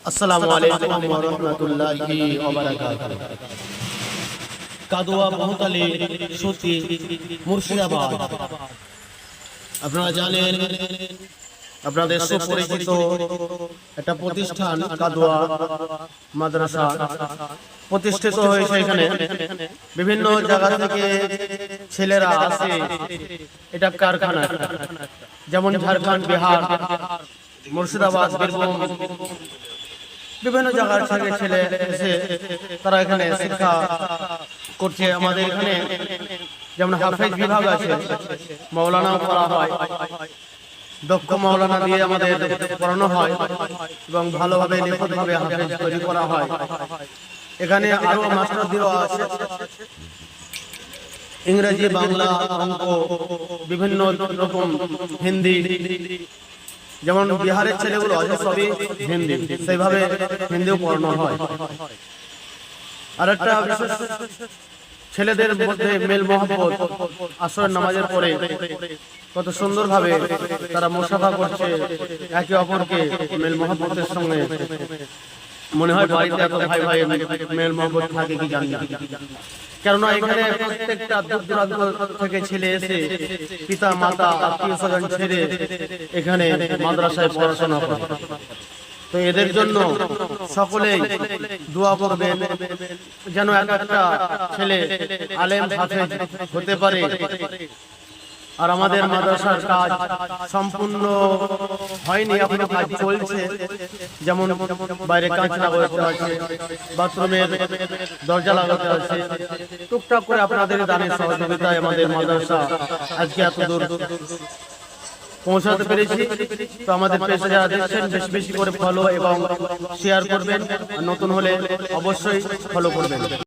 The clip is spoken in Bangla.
আসসালামু আলাইকুম ওয়া রাহমাতুল্লাহি ওয়া বারাকাতুহু। কাদোয়া বহুতলী সুতি মুর্শিদাবাদ। আপনারা জানেন, আপনাদের সুপরিচিত একটা প্রতিষ্ঠান কাদোয়া মাদ্রাসা প্রতিষ্ঠিত হয়েছে। এখানে বিভিন্ন জায়গা থেকে ছেলেরা আসে। এটা কারখানা, যেমন ঝাড়খণ্ড, বিহার, মুর্শিদাবাদ, বীরভূম, বিভিন্ন জায়গার থেকে ছেলে এসে তারা এখানে শিক্ষা করছে। আমাদের এখানে যেমন হাফেজ বিভাগ আছে, মাওলানাও করা হয়, দক্ষ মাওলানা দিয়ে আমাদের পড়ানো হয় এবং ভালোভাবে নিখুঁতভাবে হাফেজ তৈরি করা হয়। এখানে আরো মাস্টারদেরও আছে, ইংরেজি, বাংলা, অঙ্ক, বিভিন্ন রকম, হিন্দি। যেমন বিহারের ছেলেগুলো আছে সবই হিন্দি, সেইভাবে হিন্দিও পড়ানো হয়। আর একটা ছেলেদের মধ্যে মেল মহব্বত, আসরের নামাজের পরে কত সুন্দরভাবে তারা মুসাফা করছে একে অপরকে, মেল মহব্বতের সঙ্গে। মনে হয় বাড়িতে এত ভাই ভাই মেল মহব্বত থাকে কি জানি না। কেননা এখানে প্রত্যেকটা দূর দূরান্ত থেকে ছেলে এসে পিতা মাতা আত্মীয় স্বজন ছেড়ে এখানে মাদ্রাসায় পড়াশোনা করে। তো এদের জন্য সকলেই দোয়া করবেন যেন এক একটা ছেলে আলেম হাফেজ হতে পারে। আর আমাদের মাদ্রাসার কাজ সম্পূর্ণ হয়নি, এখনো কাজ চলছে। যেমন বাইরে কাঁচ লাগাতে আছে, বাথরুমের দরজা লাগাতে আছে। টুকটাক করে আপনাদের দানের সহযোগিতায় আমাদের মাদ্রাসা আজকে এত দূর পৌঁছাতে পেরেছি। তো আমাদের পেজে যারা দেখছেন বেশি বেশি করে ফলো এবং শেয়ার করবেন, আর নতুন হলে অবশ্যই ফলো করবেন।